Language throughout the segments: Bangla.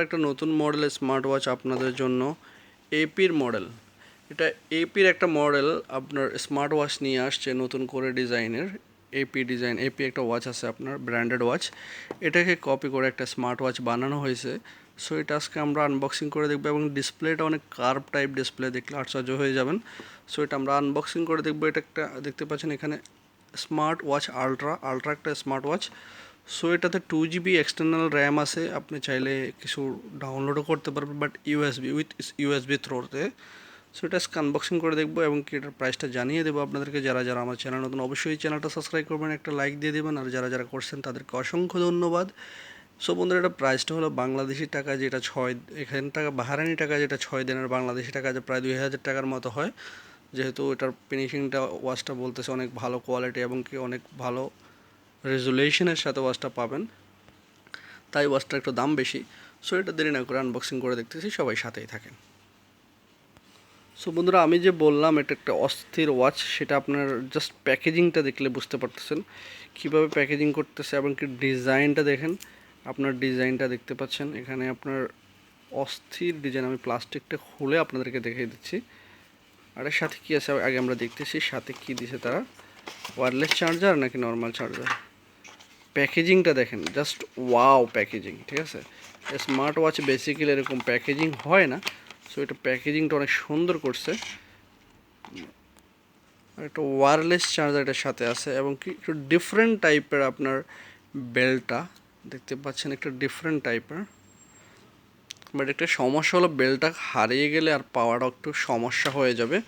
একটা নতুন মডেলের স্মার্ট ওয়াচ আপনাদের জন্য এপির মডেল। এটা এপির একটা মডেল আপনার স্মার্ট ওয়াচ নিয়ে আসছে নতুন করে ডিজাইনের। এপি একটা ওয়াচ আছে আপনার ব্র্যান্ডেড ওয়াচ, এটাকে কপি করে একটা স্মার্ট ওয়াচ বানানো হয়েছে। সো এটা আজকে আমরা আনবক্সিং করে দেখবো এবং ডিসপ্লেটা অনেক কার্ভ টাইপ ডিসপ্লে, দেখলে আশ্চর্য হয়ে যাবেন। সো এটা আমরা আনবক্সিং করে দেখবো। এটা একটা দেখতে পাচ্ছেন এখানে স্মার্ট ওয়াচ আলট্রা একটা স্মার্ট ওয়াচ। সো এটাতে 2 GB এক্সটার্নাল র্যাম আছে, আপনি চাইলে কিছু ডাউনলোডও করতে পারবেন, বাট ইউএসবি থ্রোতে। সো এটা আনবক্সিং করে দেখবো এবং কি এটার প্রাইসটা জানিয়ে দেবো আপনাদেরকে। যারা যারা আমার চ্যানেল নতুন অবশ্যই চ্যানেলটা সাবস্ক্রাইব করবেন, একটা লাইক দিয়ে দেবেন, আর যারা যারা করছেন তাদেরকে অসংখ্য ধন্যবাদ। সো বন্ধুরা, এটা প্রাইসটা হলো বাংলাদেশি টাকা যেটা এখান টাকা বাহারানি টাকা যেটা 6 দিনের বাংলাদেশি টাকা যে প্রায় 2000 টাকার মতো হয়। যেহেতু এটার ফিনিশিংটা ওয়াচটা বলতেছে অনেক ভালো কোয়ালিটি এবং কি অনেক ভালো রেজুলেশনের সাথে ওয়াচটা পাবেন, তাই ওয়াচটার একটু দাম বেশি। সো এটা দেরি না করে আনবক্সিং করে দেখতেছি, সবাই সাথেই থাকেন। সো বন্ধুরা, আমি যে বললাম এটা একটা অস্থির ওয়াচ, সেটা আপনার জাস্ট প্যাকেজিংটা দেখলে বুঝতে পারতেছেন কীভাবে প্যাকেজিং করতেছে এবং কি ডিজাইনটা দেখেন। আপনার ডিজাইনটা দেখতে পাচ্ছেন এখানে আপনার অস্থির ডিজাইন। আমি প্লাস্টিকটা খুলে আপনাদেরকে দেখিয়ে দিচ্ছি। আর এর সাথে কী আছে আগে আমরা দেখতেছি, সাথে কী দিছে তারা, ওয়্যারলেস চার্জার নাকি নর্মাল চার্জার। প্যাকেজিংটা দেখেন, জাস্ট ওয়াও প্যাকেজিং, ঠিক আছে। স্মার্ট ওয়াচ বেসিক্যালি এরকম প্যাকেজিং হয় না। সো এটা প্যাকেজিংটা অনেক সুন্দর করছে। আর একটা ওয়্যারলেস চার্জার এটার সাথে আছে এবং কি একটু ডিফারেন্ট টাইপের আপনার বেল্টটা দেখতে পাচ্ছেন, একটা ডিফারেন্ট টাইপের। বাট একটা সমস্যা হলো বেল্টটা হারিয়ে গেলে আর পাওয়াটা একটু সমস্যা হয়ে যাবে।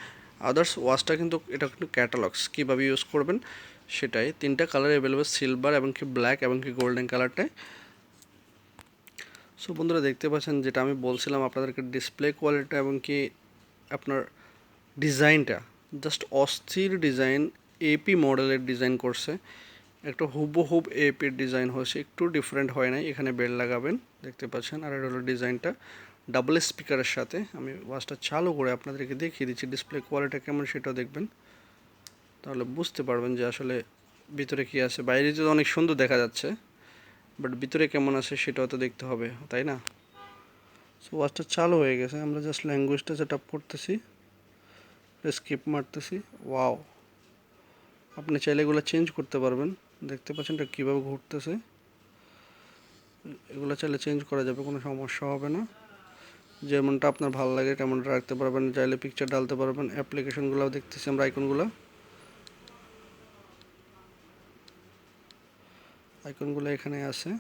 আদার্স ওয়াচটা কিন্তু এটা কিন্তু ক্যাটালগস কীভাবে ইউজ করবেন সেটাই। 3টা কালার অ্যাভেলেবেল, সিলভার এবং কি ব্ল্যাক এবং কি গোল্ডেন কালারটায়। সো বন্ধুরা, দেখতে পাচ্ছেন যেটা আমি বলছিলাম আপনাদেরকে, ডিসপ্লে কোয়ালিটি এবং কি আপনার ডিজাইনটা জাস্ট অস্থির ডিজাইন। এপি মডেলের ডিজাইন করছে, একটা হুবহুব এপির ডিজাইন হয়েছে, একটু ডিফারেন্ট হয় নাই। এখানে বেল লাগাবেন দেখতে পাচ্ছেন। আর এটা হলো ডিজাইনটা ডাবল স্পিকারের সাথে। আমি ওয়াচটা চালু করে আপনাদেরকে দেখিয়ে দিচ্ছি ডিসপ্লে কোয়ালিটি কেমন, সেটাও দেখবেন, তাহলে বুঝতে পারবেন যে আসলে ভিতরে কী আছে। বাইরে তো অনেক সুন্দর দেখা যাচ্ছে, বাট ভিতরে কেমন আছে সেটাও তো দেখতে হবে, তাই না? সো ওয়াচটা চালু হয়ে গেছে, আমরা জাস্ট ল্যাঙ্গুয়েজটা সেট আপ করতেছি, স্কিপ মারতেছি। ওয়াও, আপনি চাইলে এগুলো চেঞ্জ করতে পারবেন। দেখতে পাচ্ছেন এটা কীভাবে ঘুরতেছে। এগুলো চাইলে চেঞ্জ করা যাবে, কোনো সমস্যা হবে না। যেমনটা আপনার ভালো লাগে তেমনটা রাখতে পারবেন, চাইলে পিকচার ডালতে পারবেন। অ্যাপ্লিকেশনগুলোও দেখতেছি আমরা, আইকনগুলো এখানে আছে।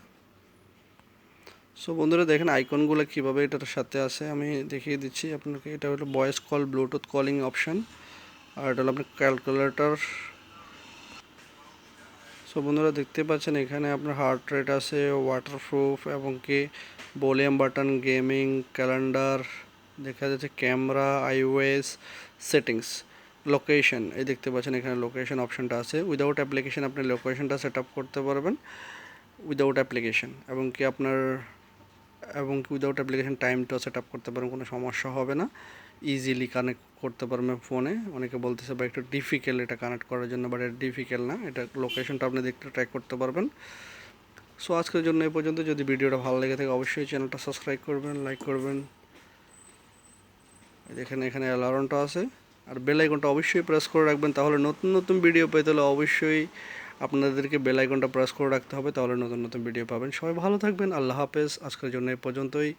সো বন্ধুরা দেখেন আইকনগুলো কীভাবে এটার সাথে আছে, আমি দেখিয়ে দিচ্ছি আপনাকে। এটা হলো voice call, Bluetooth calling option, আর এটা হলো আপনার ক্যালকুলেটর। সো বন্ধুরা দেখতে পাচ্ছেন এখানে আপনার হার্ট রেট আছে, ওয়াটারপ্রুফ এবং কি ভলিউম বাটন, গেমিং, ক্যালেন্ডার, দেখা যাচ্ছে ক্যামেরা, আইওএস সেটিংস, লোকেশন। এই দেখতে পাচ্ছেন এখানে লোকেশন অপশানটা আছে। উইদাউট অ্যাপ্লিকেশন আপনি লোকেশনটা সেট আপ করতে পারবেন উইদাউট অ্যাপ্লিকেশন, এবং কি উইদাউট অ্যাপ্লিকেশন টাইমটাও সেট আপ করতে পারবেন, কোনো সমস্যা হবে না। ইজিলি কানেক্ট করতে পারবেন ফোনে। অনেকে বলতেছে বা একটু ডিফিকাল্ট এটা কানেক্ট করার জন্য, বাট এটা ডিফিকাল্ট না, এটা লোকেশনটা আপনি দেখতে ট্র্যাক করতে পারবেন। সো আজকের জন্য এই পর্যন্ত। যদি ভিডিওটা ভালো লেগে থাকে অবশ্যই চ্যানেলটা সাবস্ক্রাইব করবেন, লাইক করবেন। দেখেন এখানে অ্যালার্মটা আছে, আর বেল আইকনটা অবশ্যই প্রেস করে রাখবেন, তাহলে নতুন নতুন ভিডিও পেতে হলে অবশ্যই আপনাদেরকে বেল আইকনটা প্রেস করে রাখতে হবে, তাহলে নতুন নতুন ভিডিও পাবেন। সবাই ভালো থাকবেন, আল্লাহ হাফেজ। আজকের জন্য এই পর্যন্তই।